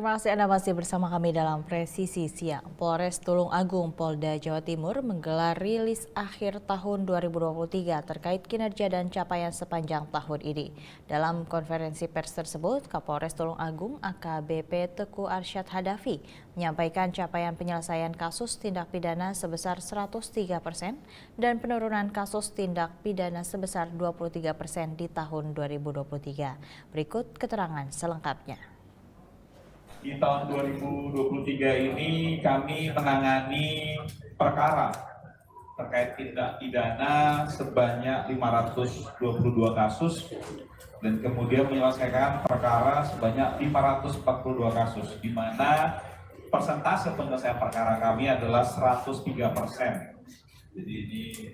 Terima kasih Anda masih bersama kami dalam Presisi Siang. Polres Tulung Agung, Polda Jawa Timur menggelar rilis akhir tahun 2023 terkait kinerja dan capaian sepanjang tahun ini. Dalam konferensi pers tersebut, Kapolres Tulung Agung AKBP Teguh Arsyad Hadafi menyampaikan capaian penyelesaian kasus tindak pidana sebesar 103% dan penurunan kasus tindak pidana sebesar 23% di tahun 2023. Berikut keterangan selengkapnya. Di tahun 2023 ini kami menangani perkara terkait tindak pidana sebanyak 522 kasus dan kemudian menyelesaikan perkara sebanyak 542 kasus, di mana persentase penyelesaian perkara kami adalah 103%. Jadi ini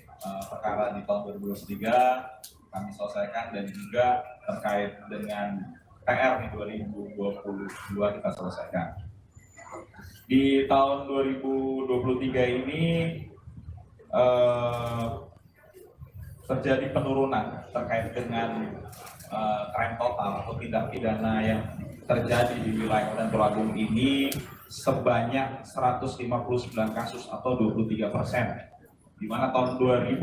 perkara di tahun 2023 kami selesaikan, dan juga terkait dengan PR di 2022 kita selesaikan. Di tahun 2023 ini terjadi penurunan terkait dengan crime total atau tindak pidana yang terjadi di wilayah Kabupaten Tulung Agung ini sebanyak 159 kasus atau 23%. Di mana tahun 2022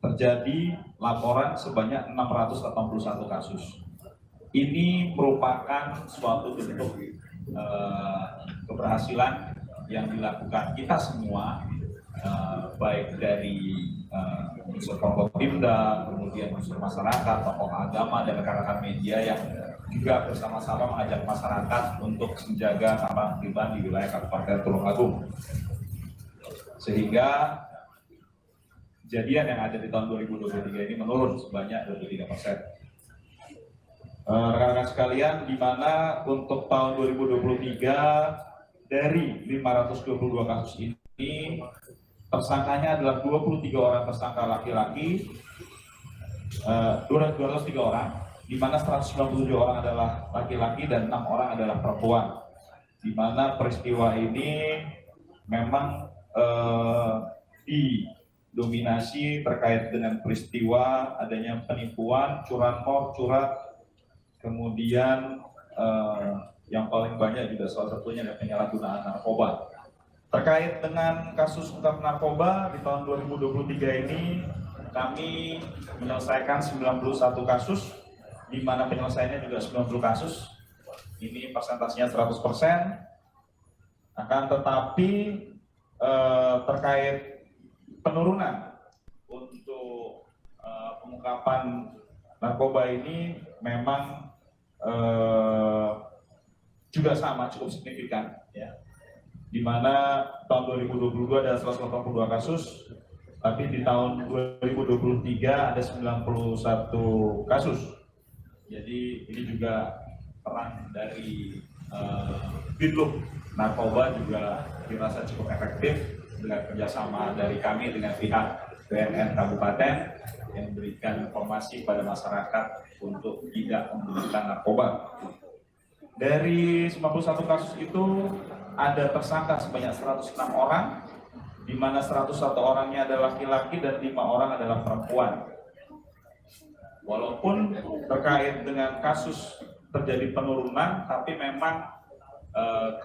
terjadi laporan sebanyak 681 kasus. Ini merupakan suatu bentuk keberhasilan yang dilakukan kita semua, baik dari unsur Forkopimda, kemudian unsur masyarakat, tokoh agama, dan rekan-rekan media yang juga bersama-sama mengajak masyarakat untuk menjaga keamanan pribadi di wilayah Kabupaten Tulung Agung. Sehingga kejadian yang ada di tahun 2023 ini menurun sebanyak 23%. Rekan-rekan sekalian, di mana untuk tahun 2023 dari 522 kasus ini tersangkanya adalah 23 orang tersangka laki-laki, 203 orang, di mana 197 orang adalah laki-laki dan 6 orang adalah perempuan. Di mana peristiwa ini memang didominasi terkait dengan peristiwa adanya penipuan, curanmor, curat. Kemudian yang paling banyak juga salah satunya adalah penyalahgunaan narkoba. Terkait dengan kasus ungkap narkoba di tahun 2023 ini kami menyelesaikan 91 kasus, di mana penyelesaiannya juga 90 kasus. Ini persentasenya 100%. Akan tetapi terkait penurunan untuk pengungkapan narkoba ini memang juga sama, cukup signifikan, ya. Di mana tahun 2022 ada 182 kasus, tapi di tahun 2023 ada 91 kasus. Jadi ini juga peran dari Binluk Narkoba juga dirasa cukup efektif dengan kerjasama dari kami dengan pihak BNN Kabupaten yang memberikan informasi pada masyarakat untuk tidak menggunakan narkoba. Dari 91 kasus itu ada tersangka sebanyak 106 orang, di mana 101 orangnya adalah laki-laki dan 5 orang adalah perempuan. Walaupun terkait dengan kasus terjadi penurunan, tapi memang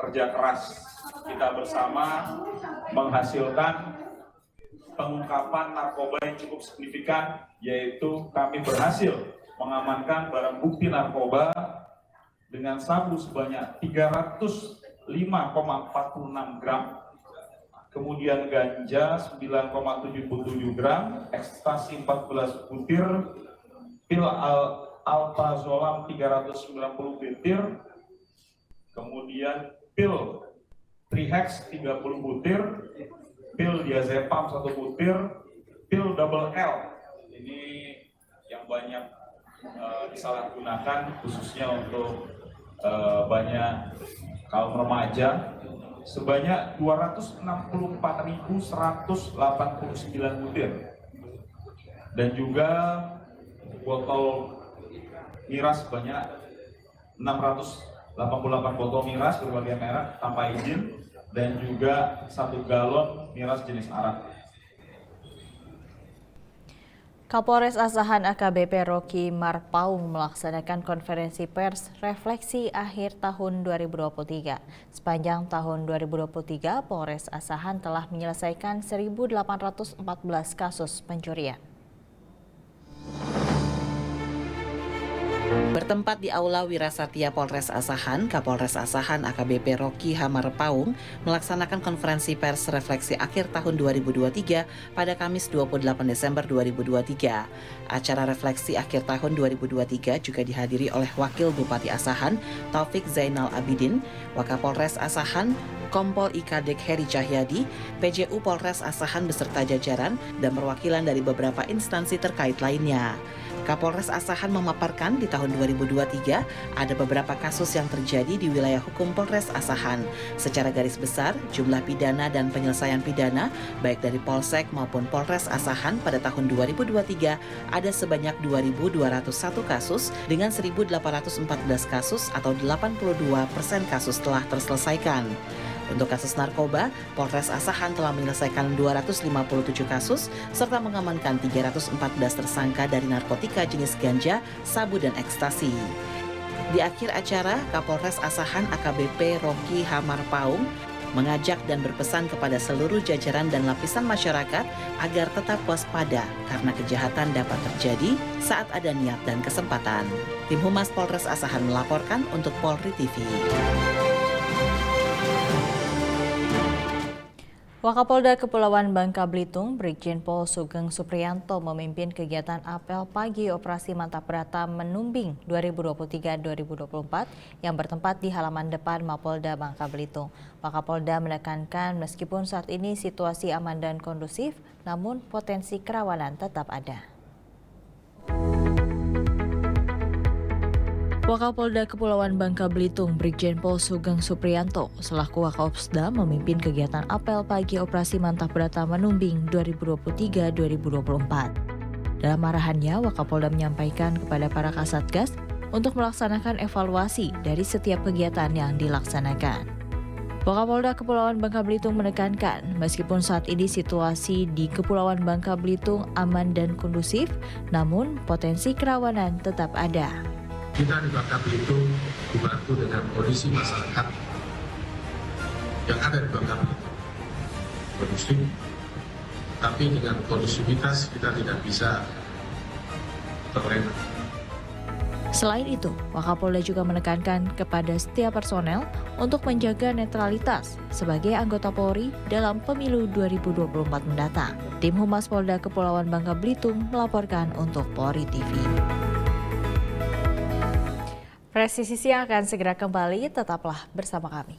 kerja keras kita bersama menghasilkan pengungkapan narkoba yang cukup signifikan, yaitu kami berhasil mengamankan barang bukti narkoba dengan sabu sebanyak 305,46 gram, kemudian ganja 9,77 gram, ekstasi 14 butir, pil alprazolam 390 butir, kemudian pil trihex 30 butir, pil diazepam 1 butir, pil double L. Ini yang banyak disalahgunakan khususnya untuk banyak kaum remaja, sebanyak 264.189 butir, dan juga botol miras sebanyak 688 botol miras berbagai merek tanpa izin, dan juga 1 galon miras jenis arak. Kapolres Asahan AKBP Rocky Marpaung melaksanakan konferensi pers refleksi akhir tahun 2023. Sepanjang tahun 2023, Polres Asahan telah menyelesaikan 1.814 kasus pencurian. Bertempat di Aula Wirasatya Polres Asahan, Kapolres Asahan AKBP Rocky Marpaung melaksanakan konferensi pers refleksi akhir tahun 2023 pada Kamis 28 Desember 2023. Acara refleksi akhir tahun 2023 juga dihadiri oleh Wakil Bupati Asahan, Taufik Zainal Abidin, Wakapolres Asahan, Kompol IKADEK Heri Cahyadi, PJU Polres Asahan beserta jajaran, dan perwakilan dari beberapa instansi terkait lainnya. Kapolres Asahan memaparkan di tahun 2023 ada beberapa kasus yang terjadi di wilayah hukum Polres Asahan. Secara garis besar, jumlah pidana dan penyelesaian pidana baik dari Polsek maupun Polres Asahan pada tahun 2023 ada sebanyak 2.201 kasus dengan 1.814 kasus atau 82% kasus telah terselesaikan. Untuk kasus narkoba, Polres Asahan telah menyelesaikan 257 kasus serta mengamankan 314 tersangka dari narkotika jenis ganja, sabu, dan ekstasi. Di akhir acara, Kapolres Asahan AKBP Rocky Marpaung mengajak dan berpesan kepada seluruh jajaran dan lapisan masyarakat agar tetap waspada karena kejahatan dapat terjadi saat ada niat dan kesempatan. Tim Humas Polres Asahan melaporkan untuk Polri TV. Wakapolda Kepulauan Bangka Belitung, Brigjen Pol Sugeng Supriyanto memimpin kegiatan apel pagi operasi Mantap Brata Menumbing 2023-2024 yang bertempat di halaman depan Mapolda Bangka Belitung. Wakapolda menekankan meskipun saat ini situasi aman dan kondusif, namun potensi kerawanan tetap ada. Wakapolda Kepulauan Bangka Belitung, Brigjen Pol Sugeng Supriyanto, selaku Wakopsda memimpin kegiatan apel pagi operasi Mantap Brata Menumbing 2023-2024. Dalam arahannya, Wakapolda menyampaikan kepada para Kasatgas untuk melaksanakan evaluasi dari setiap kegiatan yang dilaksanakan. Wakapolda Kepulauan Bangka Belitung menekankan, meskipun saat ini situasi di Kepulauan Bangka Belitung aman dan kondusif, namun potensi kerawanan tetap ada. Kita di Bangka Belitung dibantu dengan kondisi masyarakat yang ada di Bangka Belitung kondusif, tapi dengan kondusivitas kita tidak bisa terlena. Selain itu, Wakapolda juga menekankan kepada setiap personel untuk menjaga netralitas sebagai anggota Polri dalam pemilu 2024 mendatang. Tim Humas Polda Kepulauan Bangka Belitung melaporkan untuk Polri TV. Presisi Siang akan segera kembali, tetaplah bersama kami.